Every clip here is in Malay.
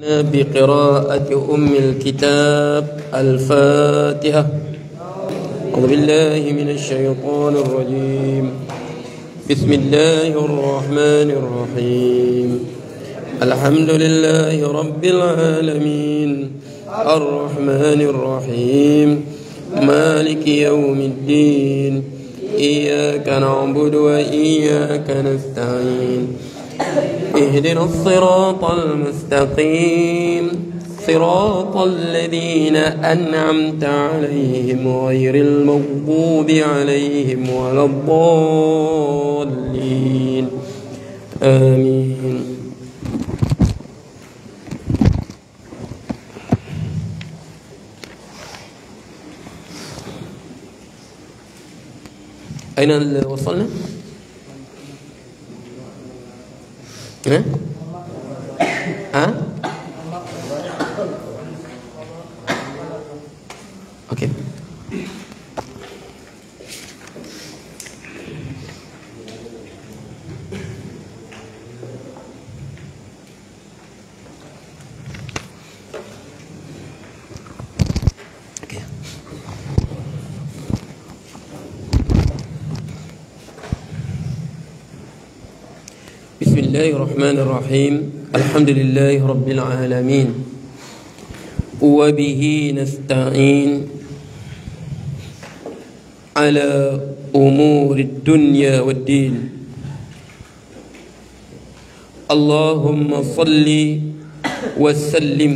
بقراءة أم الكتاب الفاتحة. أعوذ بالله من الشيطان الرجيم. بسم الله الرحمن الرحيم. الحمد لله رب العالمين الرحمن الرحيم مالك يوم الدين إياك نعبد وإياك نستعين اهدنا الصراط المستقيم صراط الذين أنعمت عليهم غير المغضوب عليهم ولا الضالين آمين. أين وصلنا؟ Oke. بسم الله الرحمن الرحيم. الحمد لله رب العالمين وبه نستعين على أمور الدنيا والدين. اللهم صل وسلم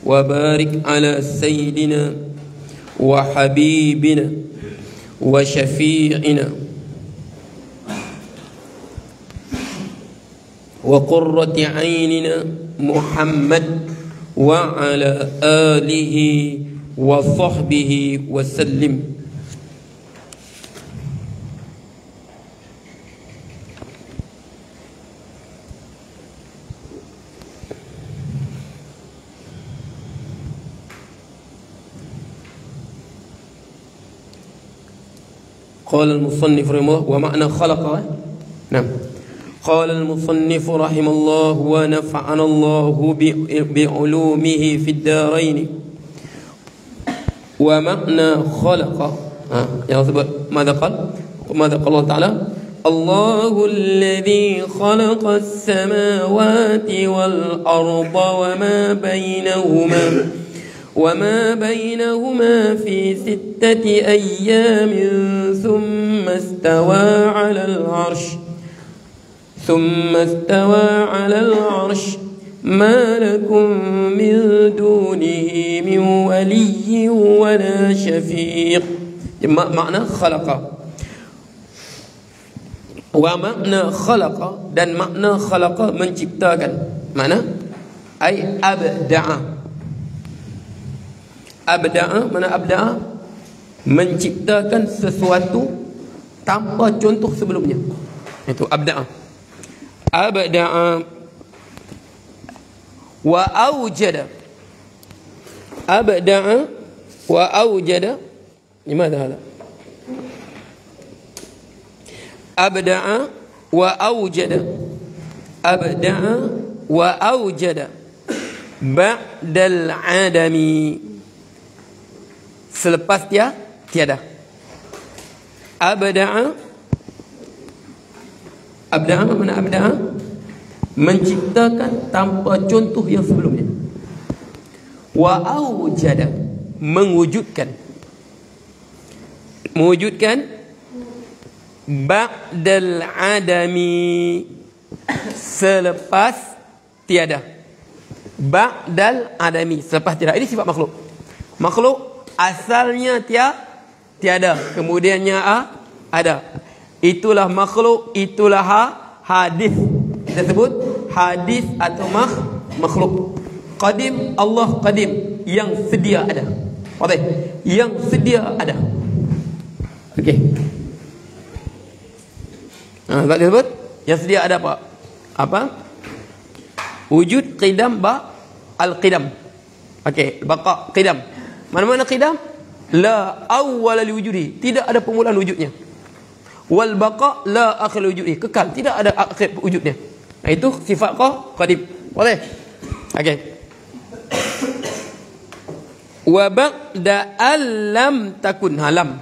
وبارك على سيدنا وحبيبنا وشفيعنا وقرة عيننا محمد وعلى آله وصحبه وسلم. قال المصنف رحمه الله ومعنى خلق. نعم. قال المصنف رحمه الله ونفعنا الله بعلومه في الدارين. ومعنى خلق ماذا قال؟ ماذا قال الله تعالى؟ الله الذي خلق السماوات والأرض وما بينهما في 6 أيام ثم استوى على العرش ما لكم من دونه من ولي ولا شفيق. معنى خلق. ومعنى خلق dan makna khalaqa menciptakan. Mana? Ai abda'a. Abda'a mana abda'a? Menciptakan sesuatu tanpa contoh sebelumnya. Itu abda'a. Abda'a wa awjada. Abda'a wa awjada. Limadha hadha? Abda'a wa awjada. Abda'a wa awjada ba'dal adami. Selepas dia tiada. Abda'a. Abda'a mana abda'a? Menciptakan tanpa contoh yang sebelumnya. Wa awjada mewujudkan ba'dal adami selepas tiada. Ba'dal adami selepas tiada. Ini sifat makhluk. Makhluk asalnya tiada, kemudiannya ada. Itulah makhluk, itulah hadis. Kita sebut hadis atau makhluk. Qadim, Allah qadim, yang sedia ada. Okey, yang sedia ada. Okey. Tak disebut yang sedia ada apa? Apa? Wujud qidam al-qidam. Okey, baqa qidam. Mana-mana qidam? La awwala li wujudi, tidak ada permulaan wujudnya. Wal baqa la akhir wujudi, kekal, tidak ada akhir wujudnya. Itu sifat qadim. Boleh? Okey. Wa ba'da allam takun halam.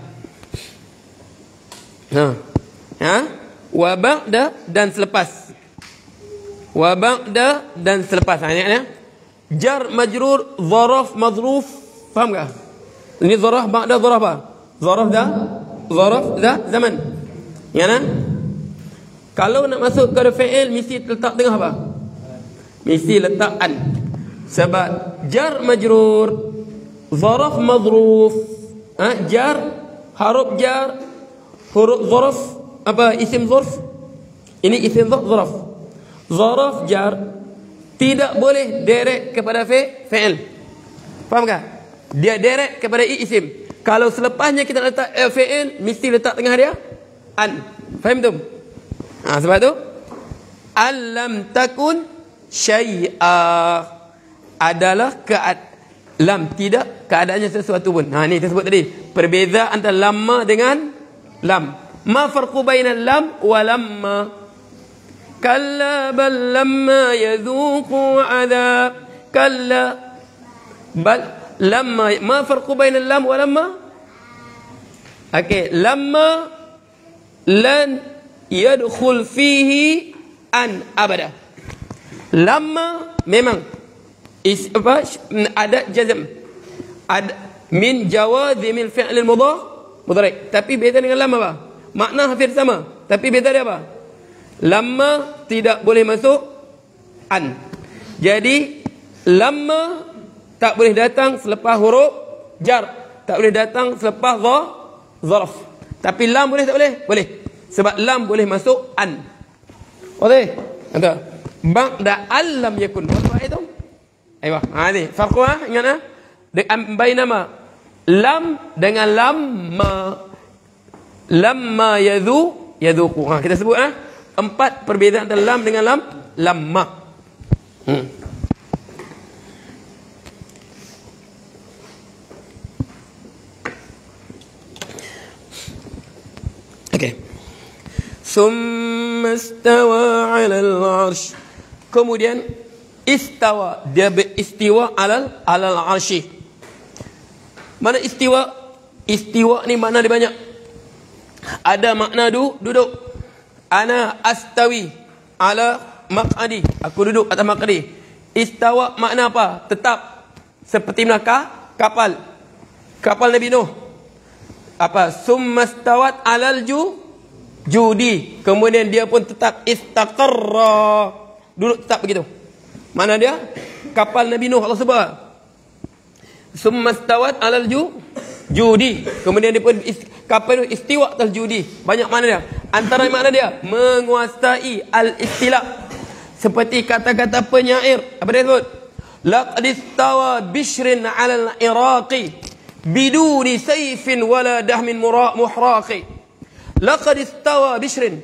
Wa ba'da dan selepas. Wa ba'da dan selepas. Ingat ya. Jar majrur zaraf madruf. Faham tak? Ini zaraf ba'da zaraf apa? Zaraf dah zaman. Ya kan? Kalau nak masuk ke fi'il mesti letak tengah apa? Mesti letak an. Sebab jar majrur zaraf madruf, jar huruf jar huruf zaraf apa isim zarf. Ini isim zarf. Zaraf jar tidak boleh direct kepada fi'il. Faham tak? Dia direct kepada isim. Kalau selepasnya kita letak fi'il mesti letak tengah dia an. Faham tu? Sebab tu alam takun syai'a adalah lam tidak keadaannya sesuatu pun. Ni kita sebut tadi perbezaan antara lamma dengan lam. Ma farqu bainal lam wa lamma? Kalla bal lamma yadhuqu adab. Kalla bal lamma. Ma farqu bainal lam wa lamma? Okey, lamma lan yadkhul fihi an abada. Lamma memang ada jazm, ada min jawazimil fi'l mudhari, tapi beza dengan lam apa? Makna hampir sama, tapi beza dia apa? Lamma tidak boleh masuk an. Jadi lamma tak boleh datang selepas huruf jar, tak boleh datang selepas zarf. Tapi lam boleh tak boleh? Boleh. Sebab lam boleh masuk an. Okey. Kata ba'da allam yakun. Apa itu? Aywa. Ni farqu ingat bainama lam dengan lamma. Lamma yadhuqu. Kita sebut empat perbezaan antara lam dengan lamma. Okey. Summa istawa 'alal 'arsy. Kemudian istawa, dia beristiwa 'alal 'arsy. Mana istiwa? Istiwa ni makna dia banyak. Ada makna duduk. Ana astawi ala maq'adi. Aku duduk atas maq'adi. Istawa makna apa? Tetap. Seperti mana kapal. Kapal Nabi Nuh. Apa? Summa stawat 'alal judi. Kemudian dia pun tetap istaqarra. Duduk tetap begitu. Mana dia? Kapal Nabi Nuh Allah sebut. Summa stawat 'alal judi. Kemudian dia pun kapal itu istiwa atas judi. Banyak makna dia. Antara makna dia menguasai al-istila. Seperti kata-kata penyair. Apa dia sebut? Laqad istawa bishrin 'alal iraqi biduni sayfin wala dahmin muhraqi. Laqad istawa bishrin.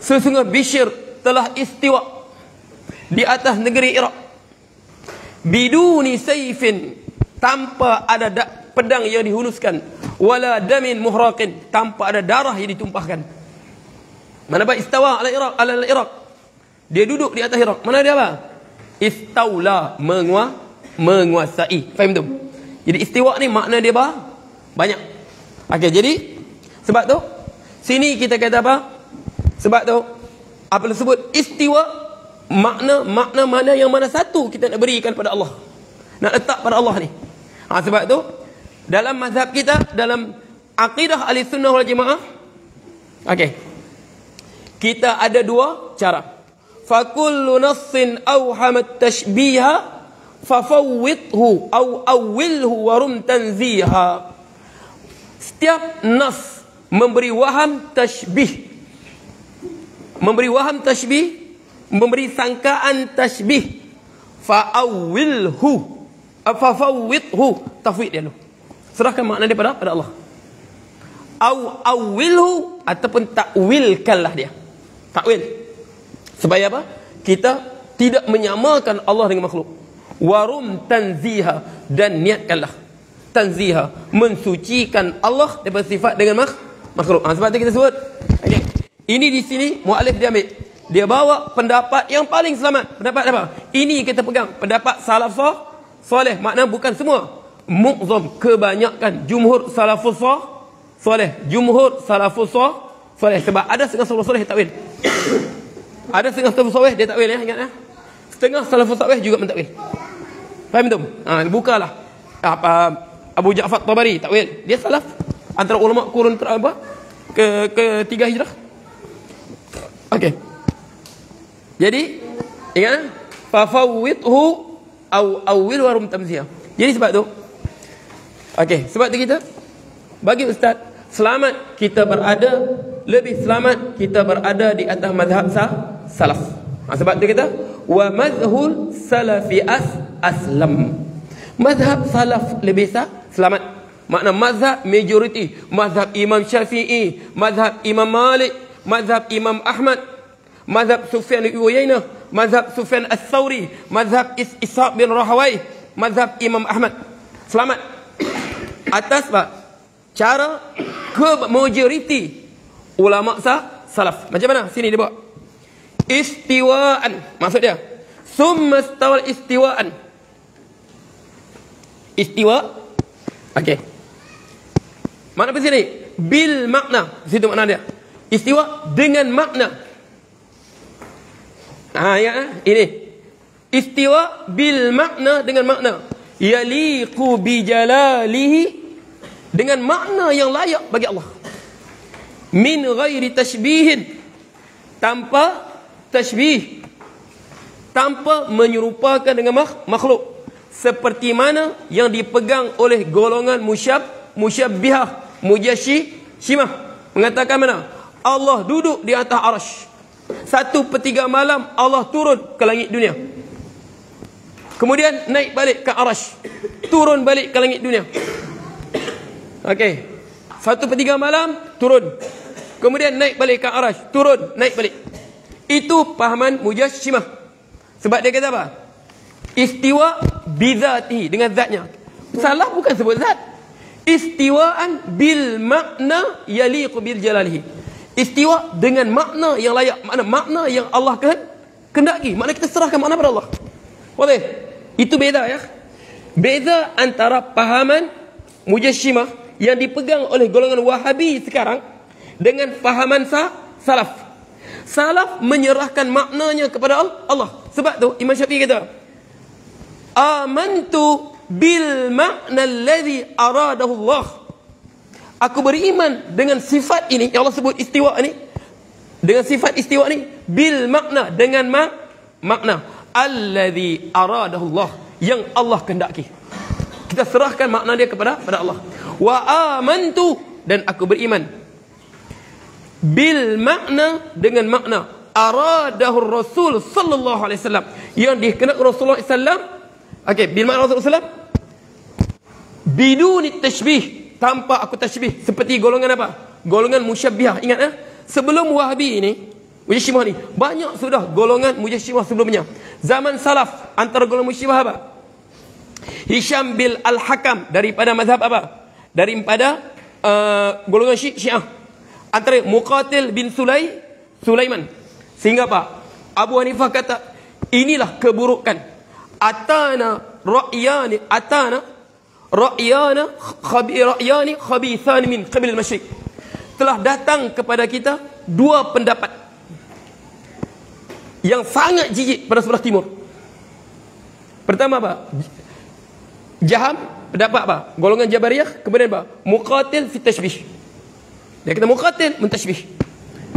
Sesungguhnya Bishr telah istiwa di atas negeri Iraq. Biduni sayfin, tanpa ada pedang yang dihunuskan, wala damin muhraqin, tanpa ada darah yang ditumpahkan. Mana apa istawa ala Iraq, ala Iraq? Dia duduk di atas Iraq. Mana dia apa? Istaula, menguasai. Faham tu? Jadi istiwa ni makna dia banyak. Okey, jadi sebab tu sini kita kata apa? Sebab tu apa disebut istiwa, makna mana yang mana satu kita nak berikan pada Allah. Nak letak pada Allah ni. Sebab tu dalam mazhab kita, dalam akidah Ahlussunnah wal Jamaah, okey, kita ada dua cara. Fa kullu nassin awhamat tashbiha fafawwidhu aw awwilhu wa rum tanziha. Setiap nas memberi waham tashbih, memberi waham tashbih, memberi sangkaan tashbih, fa awwilhu fafawwidhu, tafwid dia dulu, serahkan makna dia pada Allah. Aw awwilhu, ataupun takwilkanlah dia. Takwil supaya apa? Kita tidak menyamakan Allah dengan makhluk. Warum tanziha, dan niatkanlah tanziha, mensucikan Allah daripada sifat dengan makhluk. Sebab tu kita sebut, okay, ini di sini muallif dia ambil dia bawa pendapat yang paling selamat. Pendapat apa? Ini kita pegang, pendapat salafus soleh. Makna bukan semua, mu'zam, kebanyakan, jumhur salafus soleh, jumhur salafus soleh. Sebab ada setengah salafus soleh takwil. Ada setengah salafus soleh dia takwil, ya, ingat ya. Setengah salafus soleh juga mentakwil. Faham tu? Bukalah Abu Ja'far Tabari takwil. Dia salaf, antara ulama kurun ke-3 Hijrah. Okey. Jadi ingat, fafawwidhu au awwil warum tamziyah. Jadi sebab tu, okey, sebab tu kita bagi ustaz, selamat kita berada, lebih selamat kita berada di atas mazhab salaf. Sebab tu kita wa mazhul salafi aslam. Mazhab salaf lebih selamat. Makna mazhab majoriti, mazhab Imam Syafi'i, mazhab Imam Malik, mazhab Imam Ahmad, mazhab Sufyan bin Uyainah, mazhab Sufyan Ats-Tsauri, mazhab Ishaq bin Rahawai, mazhab Imam Ahmad. Selamat atas cara ke majoriti ulama salaf. Macam mana? Sini dia bawa. Istiwaan, maksud dia summa istawal istiwaan. Istiwa, okey. Makna apa sini? Bil makna. Situ makna dia. Istiwa dengan makna. Ya, ini. Istiwa bil makna, dengan makna. Yaliqu bi jalalihi, dengan makna yang layak bagi Allah. Min ghairi tashbihin, tanpa tashbih, tanpa menyerupakan dengan makhluk. Seperti mana yang dipegang oleh golongan musyabbihah, mujassimah, mengatakan mana? Allah duduk di atas arasy. 1/3 malam Allah turun ke langit dunia, kemudian naik balik ke arasy, turun balik ke langit dunia. Okey, 1/3 malam turun, kemudian naik balik ke arasy, turun, naik balik. Itu pahaman mujassimah. Sebab dia kata apa? Istiwa bizatihi, dengan zatnya. Salah bukan sebut zat. Istiwaan bil makna yaliqu bil jalalihi. Istiwa dengan makna yang layak, makna yang Allah kehendaki. Makna kita serahkan makna pada Allah. Boleh? Itu beza, ya. Beza antara pahaman mujassimah yang dipegang oleh golongan Wahabi sekarang dengan pahaman salaf. Salaf menyerahkan maknanya kepada Allah. Sebab tu Imam Syafi'i kata, amantu bil makna alladhi aradahu Allah. Aku beriman dengan sifat ini yang Allah sebut istiwa ni, dengan sifat istiwa ni, bil makna, dengan makna alladhi aradahu Allah, yang Allah kehendaki. Kita serahkan makna dia kepada Allah. Wa amantu, dan aku beriman bil makna, dengan makna aradahu Rasul sallallahu alaihi wasallam, yang dikehendaki Rasulullah sallallahu alaihi wasallam. Okey, bil makna Rasulullah biduni tashbih, tanpa aku tashbih, seperti golongan apa? Golongan musyabbihah. Ingat sebelum Wahabi ini, mujassimah ni, banyak sudah golongan mujassimah sebelumnya. Zaman salaf, antara golongan musyabbihah apa? Hisham bil Al-Hakam, daripada mazhab apa? Daripada golongan Syiah. Antara Muqatil bin Sulaiman. Sehingga apa? Abu Hanifah kata, inilah keburukan. Atana ra'yani khabithan min qabil al-masyriq. Telah datang kepada kita dua pendapat yang sangat jijik pada sebelah timur. Pertama apa? Jaham, pendapat apa? Golongan Jabariyah. Kemudian apa? Muqatil fi tashbih. Dia kata Muqatil mentashbih.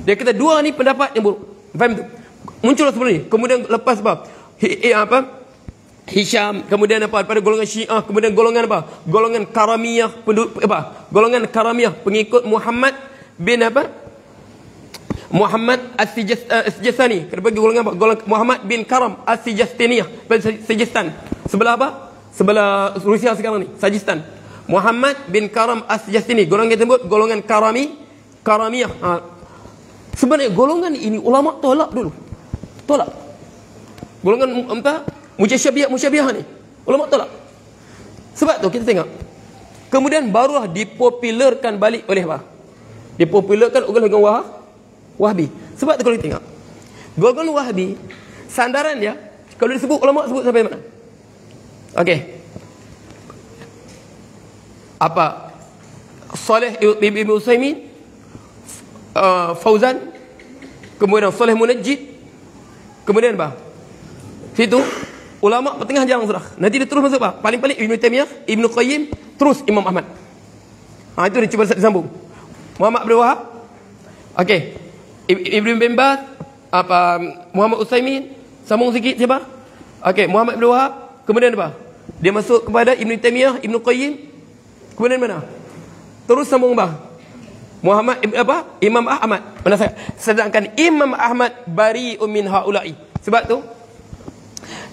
Dia kata dua ni pendapat yang buruk. Faham tu? Muncullah sebelum ni. Kemudian lepas apa? Hisham, kemudian apa? Daripada golongan Syiah, kemudian golongan apa? Golongan Karamiyah, golongan Karamiyah, pengikut Muhammad bin apa? Muhammad As-Sijastani. Bagi golongan apa? Golongan Muhammad bin Karam As-Sijastaniyah, Sajistan. Sebelah apa? Sebelah Rusia sekarang ni, Sajistan. Muhammad bin Karam As-Sijastani. Golongan yang disebut golongan Karamiyah. Sebenarnya golongan ini ulama tolak dulu. Tolak. Golongan musyabbihah ni ulama tolak. Sebab tu kita tengok, kemudian barulah dipopularkan balik oleh apa? Dipopularkan oleh golongan Wahabi. Sebab tu kalau kita tengok, Golongan Wahabi, sandaran dia, kalau disebut ulama sebut sampai mana? Okey. Apa? Saleh Ibn Utsaimin, Fauzan, kemudian Saleh Munajjid, kemudian apa? Situ ulama bertengah jalan sudah. Nanti dia terus masuk apa? Paling-paling Ibn Taimiyah, Ibn Qayyim, terus Imam Ahmad. Itu dia cuba disambung. Muhammad bin Wahab. Okey. Ibn bin Baz, apa Muhammad Utsaimin, sambung sikit siapa? Okey, Muhammad bin Wahab, kemudian apa? Dia masuk kepada Ibn Taimiyah, Ibn Qayyim. Kemudian mana? Terus sambung bah. Muhammad apa? Imam Ahmad. Mana saya? Sedangkan Imam Ahmad bari'un min haula'i. Sebab tu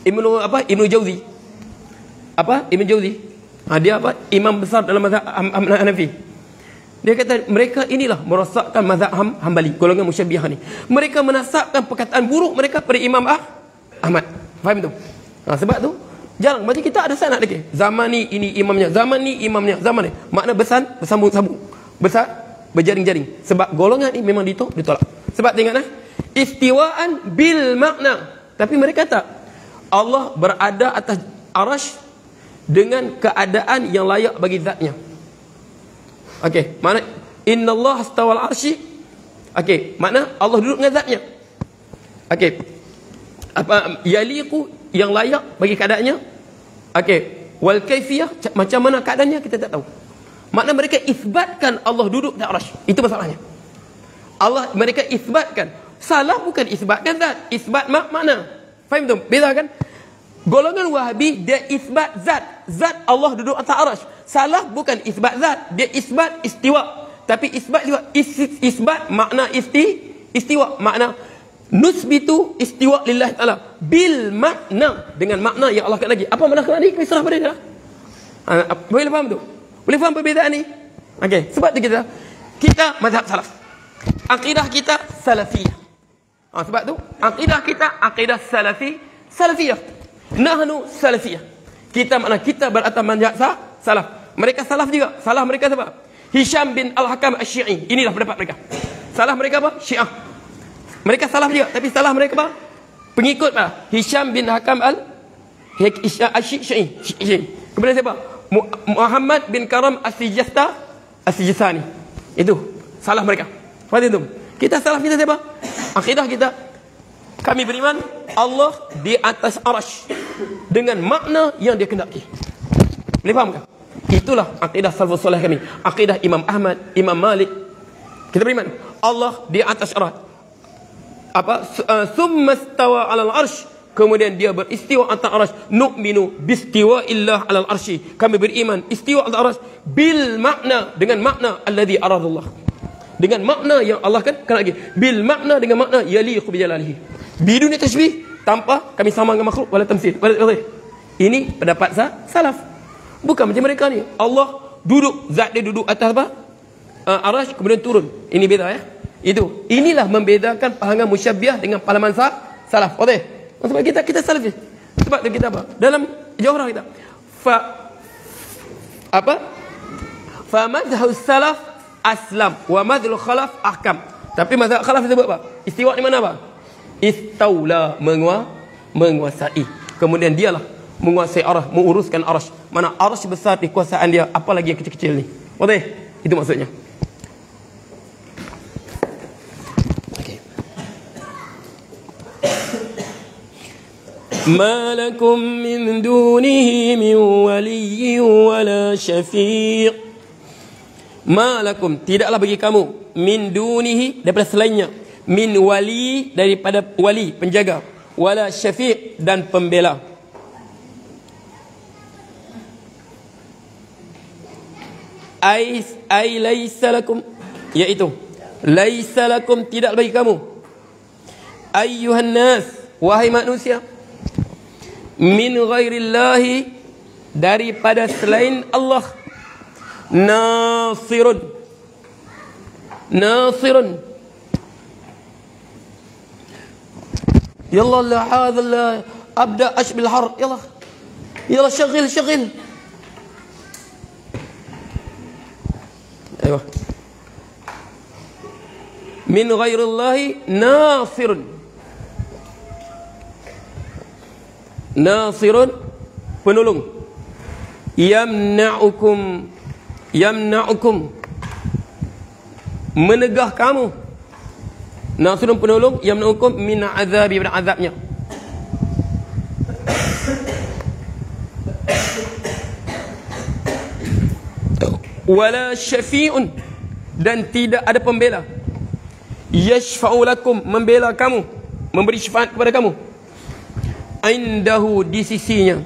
Ibnu Jauzi. Apa? Ibnu Jauzi. Dia apa? Imam besar dalam mazhab Hanafi. Dia kata mereka inilah merosakkan mazhab Hambali, golongan Musyabbiah ni. Mereka menasabkan perkataan buruk mereka pada Imam Ahmad. Faham tu? Sebab tu jarang macam kita ada sanad lagi. Zaman ni ini imamnya, zaman ni imamnya, zaman ni. Makna bersambung-sambung. Besar berjaring-jaring. Sebab golongan ni memang ditolak. Sebab tengoklah, istiwaan bil makna. Tapi mereka tak. Allah berada atas arash dengan keadaan yang layak bagi zatnya. Okey, makna innallaha astawal arsy. Okey, makna Allah duduk dengan zatnya. Okey. Apa yaliqu yang layak bagi keadaannya. Okey, wal kaifiyah macam mana keadaannya kita tak tahu. Makna mereka isbatkan Allah duduk di arash. Itu masalahnya. Mereka isbatkan. Salah bukan isbatkan zat, isbat makna. Faham tu? Beza kan? Golongan Wahabi dia isbat zat. Zat Allah duduk atas arash. Salah bukan isbat zat, dia isbat istiwa. Tapi isbat juga isbat makna istiwa. Makna nusbitu istiwa lillahi ta'ala bil makna, dengan makna yang Allah kata lagi. Apa makna ni? Kisah pada dia. Boleh faham tu? Boleh faham perbezaan ni? Okey, sebab tu kita mazhab salaf. Akidah kita salafiyah. Sebab tu akidah kita akidah salafiyah. Nahnu salafiyah. Kita makna kita beratas manhaj salaf. Mereka salaf juga. Salah mereka siapa? Hisham bin Al-Hakam Asy-Syi'i. Inilah pendapat mereka. Salah mereka apa? Syiah. Mereka salah juga, tapi salah mereka apa? Pengikut apa? Hisham bin Hakam Asy-Syi'i. Kemudian siapa? Muhammad bin Karam As-Sijistani. Itu salah mereka. Faham itu? Kita salah kita siapa? Akidah kita, kami beriman Allah di atas arash dengan makna yang dia kendaki. Boleh faham tak? Itulah akidah salafus salih kami. Akidah Imam Ahmad, Imam Malik. Kita beriman Allah di atas arash. Summa stawa 'alal arsh, kemudian dia beristiwa atas arash. Nu'minu bistiwa illah 'alal arsy. Kami beriman istiwa atas arash bil makna, dengan makna alladhi aradallah, dengan makna yang Allah kan lagi. Bil makna, dengan makna yaliqu bi jalalihi. Biduni tashbih, tanpa kami sama dengan makhluk wala tamsil. Ini pendapat salaf. Bukan macam mereka ni. Allah duduk, zat dia duduk atas apa? Arash, kemudian turun. Ini beza ya. Itu. Inilah membedakan pahangan Musyabbiah dengan pahaman salaf. Okey. Sebab kita salafi. Sebab tu kita apa? Dalam jawharah kita. Fa madhhab salaf aslam wa madhhab khalaf ahkam. Tapi mazhab khalaf disebut apa? Istiwa di mana apa? Istaula, menguasai. Kemudian dialah menguasai arash, menguruskan arash. Mana arash besar di kuasaan dia, apalagi yang kecil-kecil ni. Okey, itu maksudnya. Okey. Ma lakum min dunihi min waliyyin wala syafi'. Ma lakum, tidaklah bagi kamu, min dunihi, daripada selainnya, min wali, daripada wali, penjaga, wala syafi', dan pembela. Ai laisa lakum, iaitu laisa lakum, tidak bagi kamu, ayyuhan nas, wahai manusia, min ghairillahi, daripada selain Allah, nasirun yalla la hadha la abda ashbil har, yalla shagil ايوه min ghairillahi nasirun, nasirun, penolong. Yamna'ukum, menegah kamu. Nasirun, penolong. Yamna'ukum min azabi, pada azabnya. Wala syafi'un, dan tidak ada pembela. Yashfa'u lakum, membela kamu, memberi syafaat kepada kamu. Indahu, di sisinya.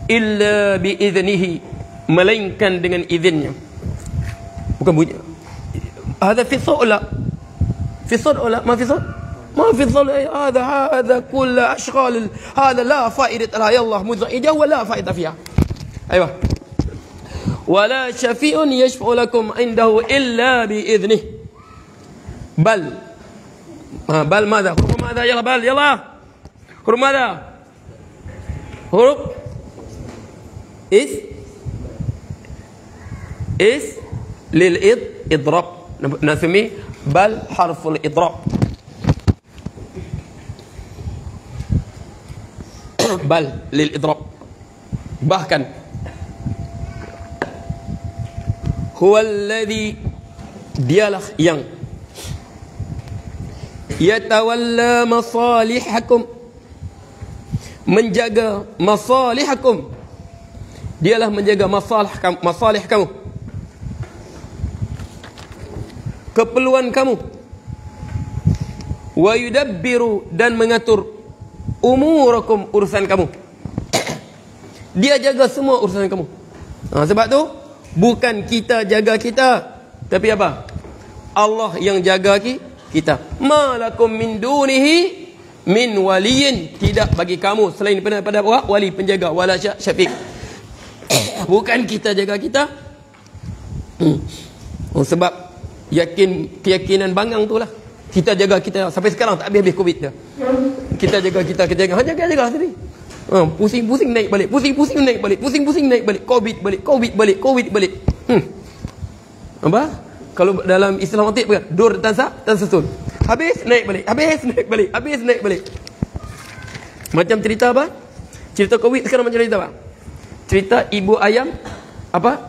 Illa biiznihi, melainkan dengan izinnya. Bukan bunyi. Hadha fi so'la. Fi so'la, ma fi so'la. ما في الظل هذا كل أشغال هذا لا فائدة لها يلا مزعجة ولا فائدة فيها. أيوة. ولا شفيع يشفع لكم عنده إلا بإذنه. بل ماذا؟ حروف ماذا؟ يلا بل يلا. حروف ماذا؟ حروف إس للإضراب، نسميه بل حرف الإضراب. Bal lil idrab, bahkan huwallazi, dialah yang yatawalla masalihakum, menjaga masalihakum, dialah menjaga masalih kamu, keperluan kamu. Wa yudabbiru, dan mengatur umurakum, urusan kamu. Dia jaga semua urusan kamu. Sebab tu bukan kita jaga kita, tapi apa? Allah yang jaga kita. Malakum min dunihi min waliyin, tidak bagi kamu selain daripada wali, penjaga, wala syafiq. Bukan kita jaga kita. Sebab keyakinan bangang tu lah. Kita jaga kita sampai sekarang tak habis-habis Covid dah. Kita jaga jaga sendiri. Pusing-pusing naik balik, pusing-pusing naik balik, pusing-pusing naik balik, Covid balik. Apa? Kalau dalam Islam aktif kan, dur dan susun. Habis naik balik, habis naik balik. Macam cerita apa? Cerita Covid sekarang macam cerita apa? Cerita ibu ayam apa?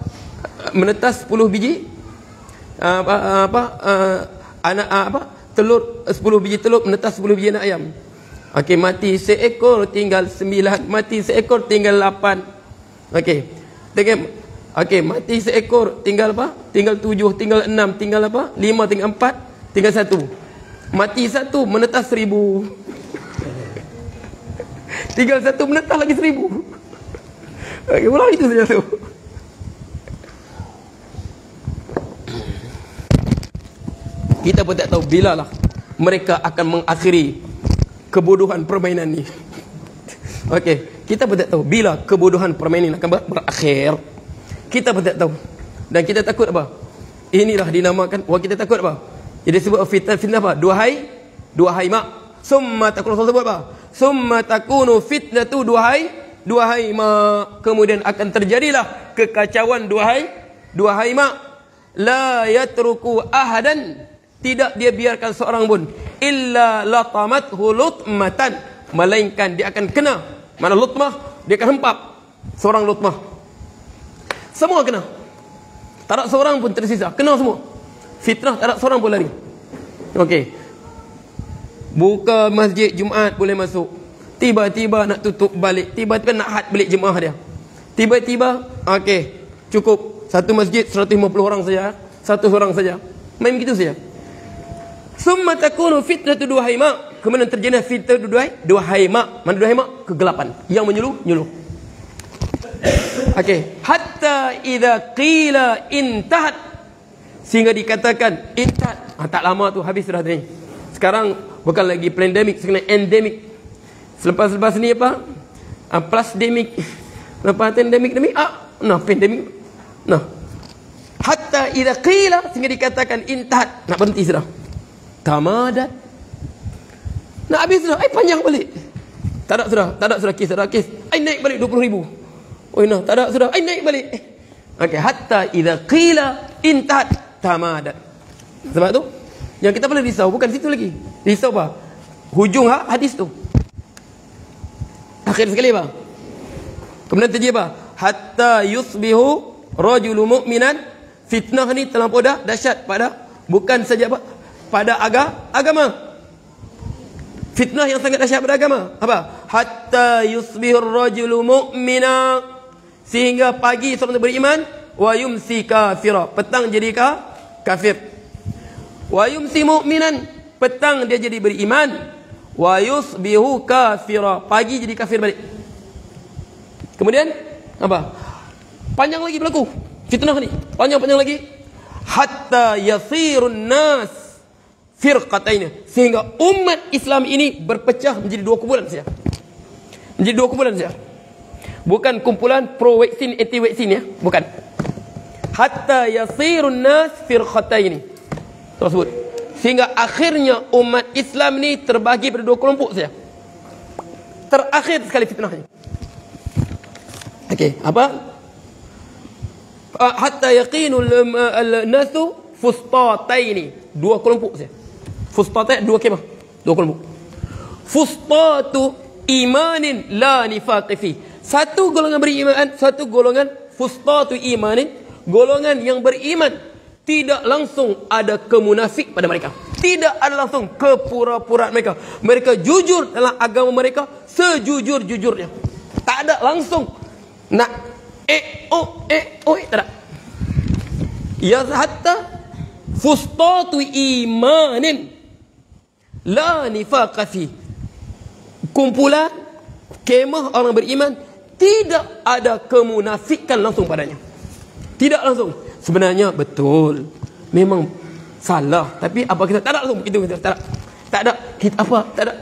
Menetas 10 biji anak telur, 10 biji telur menetas 10 biji anak ayam. Okey, mati seekor tinggal 9, mati seekor tinggal 8. Okey. Okey, mati seekor tinggal apa? Tinggal 7, tinggal 6, tinggal apa? 5, tinggal 4, tinggal 1. Mati 1 menetas 1000. Tinggal 1 menetas lagi 1000. Okey, ulang itu saja tu. Kita pun tak tahu bila lah mereka akan mengakhiri kebodohan permainan ni. Okey, kita pun tak tahu bila kebodohan permainan akan berakhir. Kita pun tak tahu. Dan kita takut apa? Inilah dinamakan, kita takut apa? Jadi sebut fitnah apa? Dua hai mak. Summa takunu sebut apa? Summa takunu fitnatu dua hai mak. Kemudian akan terjadilah kekacauan dua hai mak. La yatruku ahadan, tidak dia biarkan seorang pun, illa latamathu lutmatan, melainkan dia akan kena. Mana lutmah? Dia akan hempap seorang lutmah. Semua kena. Tak ada seorang pun tersisa, kena semua. Fitnah tak ada seorang pun lari. Okey. Buka masjid Jumaat boleh masuk. Tiba-tiba nak tutup balik, tiba-tiba nak had balik jemaah dia. Tiba-tiba okey, cukup satu masjid 150 orang saja, satu orang saja. Main begitu saja. Summa takunu fitnatu duhaima, kemudian terjadi fitnah duhaima. Mana duhaima? Kegelapan yang menyuluh. Okey, hatta idza qila intahat, sehingga dikatakan intahat. Tak lama tu habis dah ni. Sekarang bukan lagi pandemik, sekarang endemik. Selepas ni apa? Plasdemik. Lepas endemik pandemik. Hatta idza qila, sehingga dikatakan intahat, nak berhenti sudah. Tamadat, nak habis sudah, panjang balik. Tak ada sudah kes. Naik balik 20,000. Tak ada sudah, naik balik. Okey, hatta idza qila intahat tamadat. Sebab tu yang kita perlu risau bukan situ lagi. Risau apa? Hujung hadis tu. Akhir sekali apa? Kemudian terjadi apa? Hatta yusbihu rajulu mu'minan. Fitnah ni terlampau dahsyat pada bukan saja apa? Pada agama. Fitnah yang sangat dahsyat pada agama. Apa? Hatta yusbihu rajulu mu'mina. Sehingga pagi seorang beriman, wa yumsi kafira. Petang jadi kafir. Wa yumsi mu'minan. Petang dia jadi beriman. Wa yusbihu kafira. Pagi jadi kafir balik. Kemudian apa? Panjang lagi berlaku fitnah ni. Panjang lagi. Hatta yasirun nas firqatain. Sehingga umat Islam ini berpecah menjadi dua kumpulan saja. Menjadi dua kumpulan saja. Bukan kumpulan pro vaksin anti vaksin ya, bukan. Hatta yasirun nas firqatain. Tersebut. Sehingga akhirnya umat Islam ni terbagi pada dua kelompok saja. Terakhir sekali fitnahnya. Okey, apa? Hatta yaqinul nasu fustataini. Dua kelompok saja. Fustatain dua kemah. Dua kelompok. Fustatu imanin la nifaqi fi. Satu golongan beriman, satu golongan fustatu imanin, golongan yang beriman tidak langsung ada kemunafik pada mereka. Tidak ada langsung kepura-puraan mereka. Mereka jujur dalam agama mereka sejujur-jujurnya. Tak ada langsung nak tak ada. Ya hatta fustatu imanin la nifaqa fi. Kumpulan kemah orang beriman tidak ada kemunafikan langsung padanya. Tidak langsung. Sebenarnya betul. Memang salah, tapi apa kita tak ada langsung begitu kita tak ada kita apa tak ada.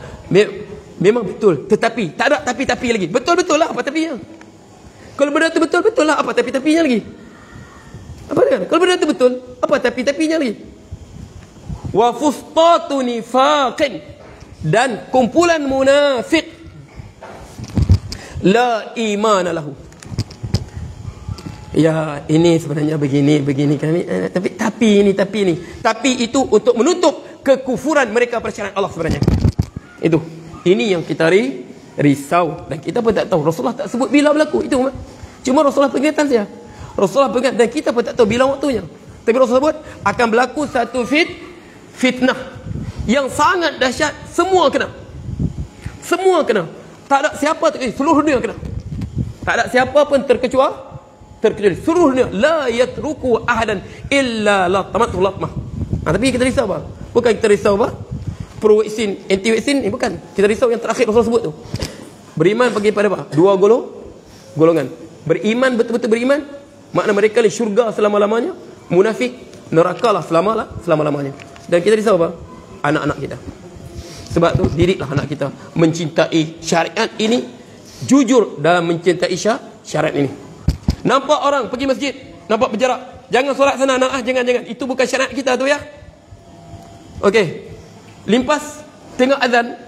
Memang betul, tetapi tak ada tapi lagi. Betul lah apa tapinya. Kalau benda tu betul lah apa tapi-tapinya lagi. Apa dia? Kalau benda tu betul, apa tapi-tapinya lagi? Wa fustatu nifaqin, dan kumpulan munafik la iman lahu. Ya, ini sebenarnya begini kami tapi ini. Tapi itu untuk menutup kekufuran mereka pada syariat Allah sebenarnya. Itu. Ini yang kita risau, dan kita pun tak tahu. Rasulullah tak sebut bila berlaku itu. Cuma Rasulullah peringatan saja. Rasulullah peringatan, dan kita pun tak tahu bila waktunya. Tapi Rasulullah sebut akan berlaku satu fitnah yang sangat dahsyat. Semua kena. Tak ada siapa seluruh dunia kena. Tak ada siapa pun terkecuali seluruh dunia. La yatruku ahadan illa latmatu latmah. Tapi kita risau apa? Bukan kita risau apa? Pro vaksin, anti vaksin, bukan. Kita risau yang terakhir Rasul sebut tu. Beriman bagi pada apa? Dua golongan. Beriman, betul-betul beriman, makna mereka di syurga selama-lamanya. Munafik, nerakalah selama-lamanya. Dan kita risau apa? Anak-anak kita. Sebab tu didiklah anak kita mencintai syariat ini, jujur dalam mencintai syariat ini. Nampak orang pergi masjid, nampak berjarak, jangan solat sana anak, jangan. Itu bukan syariat kita tu ya. Okey. Limpas tengok azan,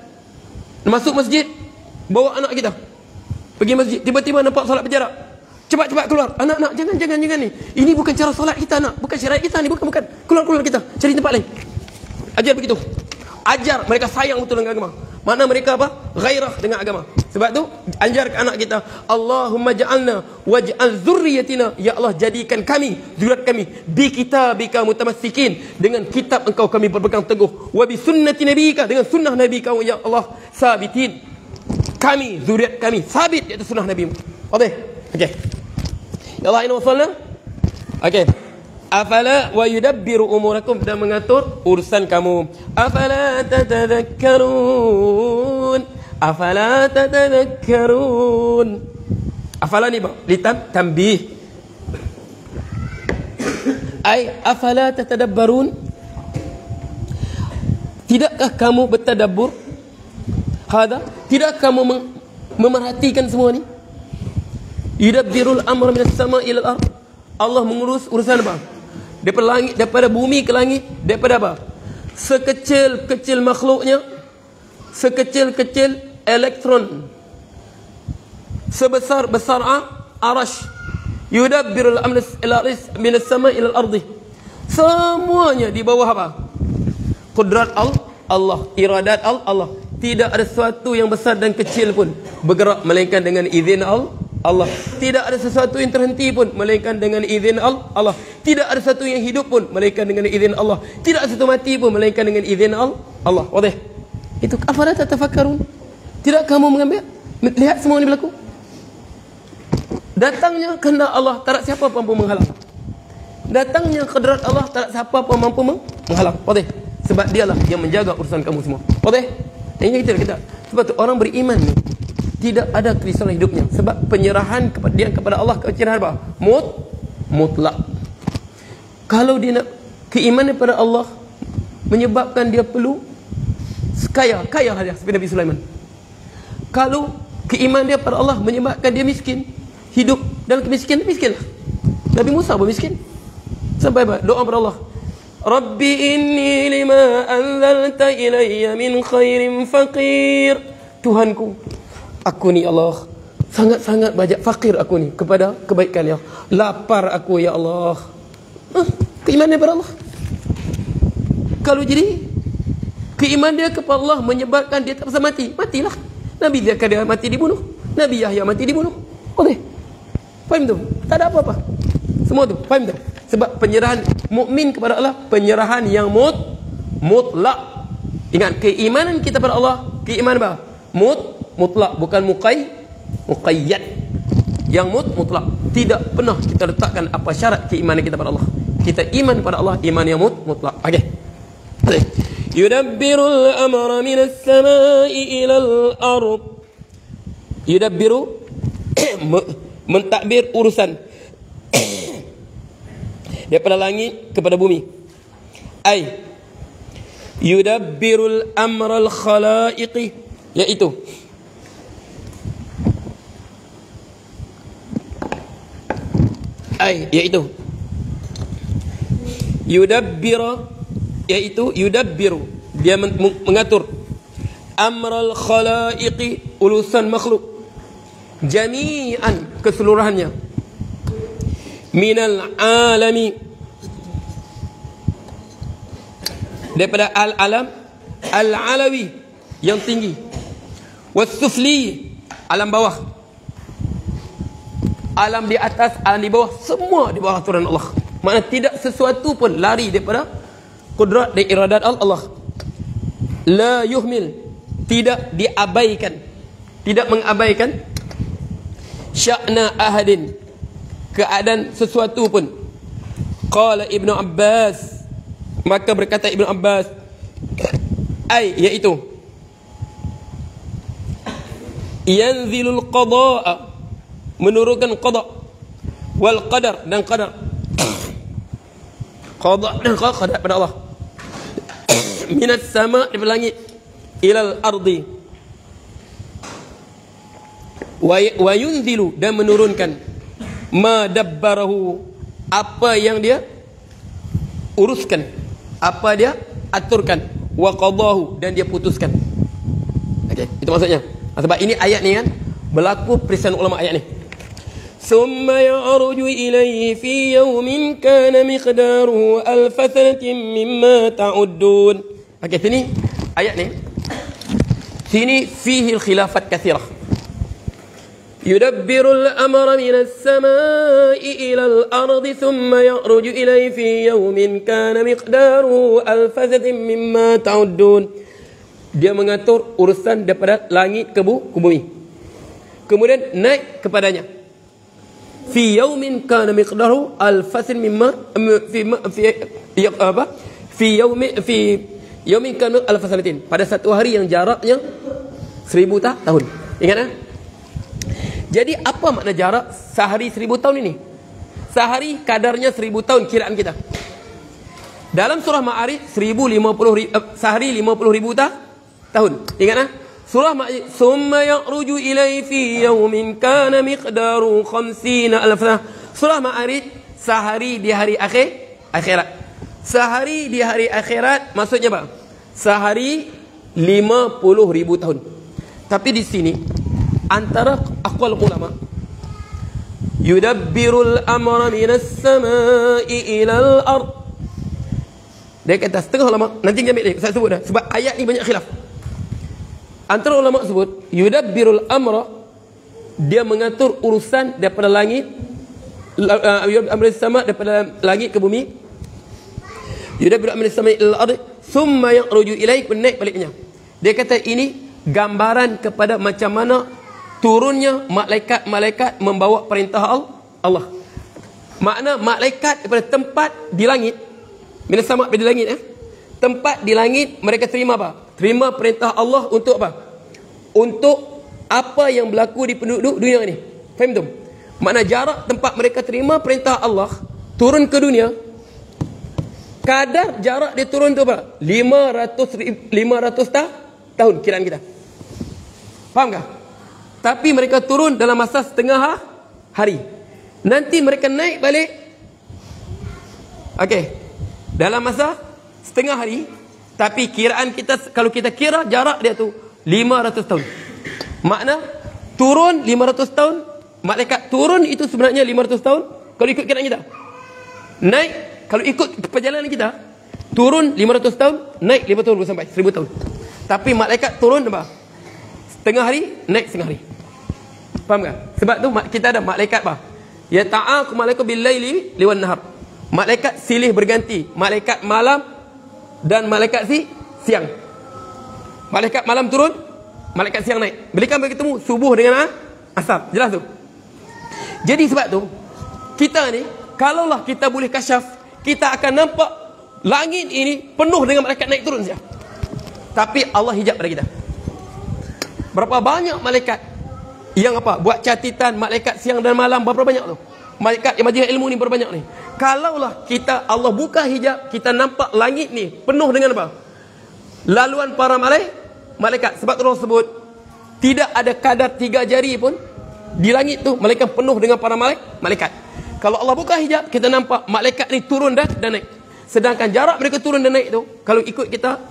masuk masjid, bawa anak kita pergi masjid, tiba-tiba nampak solat berjarak, cepat keluar. Anak, jangan ni. Ini bukan cara solat kita, anak. Bukan syariat kita ni, bukan. Keluar kita, cari tempat lain. Ajar begitu. Ajar mereka sayang betul dengan agama. Mana mereka apa? Ghairah dengan agama. Sebab tu ajar ke anak kita, Allahumma ja'alna waj'al zurriyatina, ya Allah jadikan kami, zuriat kami, bi kitabika mutamassikin, dengan kitab engkau kami berpegang teguh, wa bi sunnati nabiyika, dengan sunnah nabi kau ya Allah, sabitin, kami zuriat kami sabit di atas sunnah nabi. Okey. Ya Allah inna wasalna. Okey. Afala wa yudabbiru umurakum, dan mengatur urusan kamu. Afala tatadhakkarun. Afala ni litab tambih. Ai afala tatadabbarun. Tidakkah kamu bertadabbur? Hada, tidak kamu memerhatikan semua ni? Yudabbirul amra minas sama' ila al-ard. Allah mengurus urusan apa? Daripada langit, daripada bumi ke langit, daripada apa? Sekecil-kecil makhluknya, sekecil-kecil elektron, sebesar-besar arash. Yudabbirul amra minas sama' ila al-ardi. Semuanya di bawah apa? Qudrat Allah, iradat Allah, Tidak ada sesuatu yang besar dan kecil pun bergerak melainkan dengan izin Allah. Tidak ada sesuatu yang terhenti pun melainkan dengan izin Allah. Tidak ada sesuatu yang hidup pun melainkan dengan izin Allah. Tidak ada sesuatu mati pun melainkan dengan izin Allah. Wadih. Itu afala tatafakkarun? Tidak kamu mengambil lihat semua ini berlaku? Datangnya kehendak Allah, tak ada siapa pun mampu menghalang. Datangnya qadrat Allah, tak ada siapa pun mampu menghalang. Wadih. Sebab dialah yang menjaga urusan kamu semua. Wadih. Ini kita. Sebab tu orang beriman ni tidak ada kerisauan hidupnya. Sebab penyerahan kepada Allah, penyerahan apa? Mutlak. Kalau dia nak keimanan kepada Allah menyebabkan dia perlu kaya saja seperti Nabi Sulaiman. Kalau keimanan dia pada Allah menyebabkan dia miskin, hidup dalam kemiskinan, miskinlah. Nabi Musa pun miskin. Sampai doa kepada Allah, Rabbi inni lima anzalta ilayya min khairin faqir. Tuhanku, aku ni Allah sangat-sangat banyak fakir aku ni kepada kebaikan ya. Lapar aku ya Allah. Keimanan kepada Allah. Kalau jadi keimanan dia kepada Allah menyebabkan dia tak bisa mati, matilah. Nabi Zakaria mati dibunuh, Nabi Yahya mati dibunuh. Boleh. Faham tu? Tak ada apa-apa. Semua tu, faham tu? Sebab penyerahan mukmin kepada Allah, penyerahan yang mutlak. Ingat, keimanan kita pada Allah, keimanan apa? Mutlak, bukan muqayyad. Yang mutlak. Tidak pernah kita letakkan apa syarat keimanan kita pada Allah. Kita iman pada Allah, iman yang mutlak. Okey. Yudabbirul amra minas samai ilal ard. Yudabbiru mentadbir urusan daripada langit kepada bumi. Ai yudabbirul amral khalaiqi, iaitu yudabbira, iaitu yudabbiru, dia mengatur amral khalaiqi, urusan makhluk, jami'an, keseluruhannya, minal alami, daripada al-alam al-alawi yang tinggi, was-sufli, alam bawah, alam di atas, alam di bawah, semua di bawah aturan Allah. Maknanya tidak sesuatu pun lari daripada kudrat dan iradat Allah. La yuhmil, tidak diabaikan, tidak mengabaikan sya'na ahadin, keadaan sesuatu pun. Qala Ibnu Abbas, maka berkata Ibnu Abbas, iaitu yanzilul qada'a, menurunkan qada, wal qadar, dan qadar. Qada dan qadar pada Allah. Minas sama, daripada langit, ilal ardi, wa yunzilu, dan menurunkan ma dabbarahu, apa yang dia uruskan, apa dia aturkan, wa qadahu, dan dia putuskan. Okey, itu maksudnya. Sebab ini ayat ni kan berlaku peristiwa ulama ayat ni. Summa ya'ruju ilayhi fi yawmin kana miqdaruhu alf sanatin mimma ta'uddun. Okey, sini ayat ni, sini fihi al-khilafat kathirah. Yudabbirul amra minas samai ilal ardi thumma ya'ruju ilayhi fi yawmin kana miqdaruhu alf sanatin mimma ta'uddun. Dia mengatur urusan daripada langit ke bumi, kemudian naik kepadanya. Fi yawmin kana miqdaruhu alf sanatin mimma fi yawmin kana alf sanatin, pada satu hari yang jaraknya 1000 tahun. Ingat tak? Jadi apa makna jarak sehari 1000 tahun ini? Sehari kadarnya 1000 tahun kiraan kita. Dalam surah Ma'arij sehari 50,000 tahun. Ingat tak? Surah Ma'arij, summa ya'ruju ilaihi fi yawmin kana miqdaru 50,000 sana. Surah Ma'arij, sehari di hari akhirat. Sehari di hari akhirat maksudnya apa? Sehari 50,000 tahun. Tapi di sini antara aqwal ulama, yudabbirul amra minas samai ilal ard. Dia kata setengah ulama, nanti kita ambil dia, saya sebut dah sebab ayat ni banyak khilaf. Antara ulama sebut yudabbirul amra, dia mengatur urusan daripada langit, amr sama daripada langit ke bumi. Yudabbiru amr sama ila al-ard thumma yakhruju ilaik, naik baliknya. Dia kata ini gambaran kepada macam mana turunnya malaikat-malaikat membawa perintah Allah. Makna malaikat daripada tempat di langit, minas sama di langit, tempat di langit mereka terima apa? Terima perintah Allah untuk apa? Untuk apa yang berlaku di penduduk dunia ini. Faham tu? Makna jarak tempat mereka terima perintah Allah turun ke dunia, kadar jarak dia turun tu apa? 500 tahun kiraan kita. Faham tak? Tapi mereka turun dalam masa setengah hari. Nanti mereka naik balik, okey, dalam masa setengah hari. Tapi kiraan kita, kalau kita kira jarak dia tu 500 tahun. Makna turun 500 tahun, malaikat turun itu sebenarnya 500 tahun kalau ikut kiraan kita. Naik, kalau ikut perjalanan kita, turun 500 tahun, naik 5 tahun sampai 1000 tahun. Tapi malaikat turun apa? Setengah hari, naik setengah hari. Faham tak? Sebab tu kita ada malaikat apa? Ya ta'akum malaikat bil-laili liwan nahar. Malaikat silih berganti, malaikat malam dan malaikat siang. Malaikat malam turun, malaikat siang naik. Bila kami ketemu subuh dengan asar. Jelas tu? Jadi sebab tu kita ni, kalaulah kita boleh kasyaf, kita akan nampak langit ini penuh dengan malaikat naik turun saja. Tapi Allah hijab pada kita. Berapa banyak malaikat yang apa? Buat catatan malaikat siang dan malam, berapa banyak tu? Malaikat yang majlis ilmu ni berapa banyak ni? Kalaulah kita, Allah buka hijab, kita nampak langit ni penuh dengan apa? Laluan para malaikat. Sebab tu Allah sebut tidak ada kadar 3 jari pun di langit tu malaikat penuh dengan para malaikat. Kalau Allah buka hijab, kita nampak malaikat ni turun dan naik. Sedangkan jarak mereka turun dan naik tu, kalau ikut kita,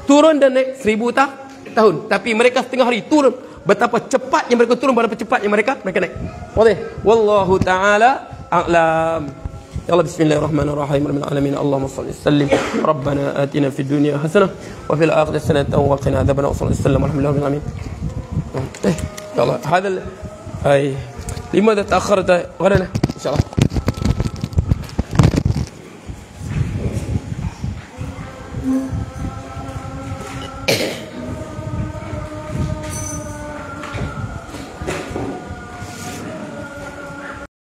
turun dan naik 1000 tahun. Tapi mereka setengah hari turun. Betapa cepatnya mereka turun, berapa cepatnya mereka naik. Boleh? Wallahu ta'ala a'lam. Ya Allah, bismillahirrahmanirrahim. Rabbil alamin. Allahumma shalli sallim. Rabbana atina fid dunya hasanah wa fil akhirati hasanah wa qina adzabannar. Sallallahu alaihi wa sallam. Ya Allah, هذا لماذا تأخرت غدا إن شاء الله.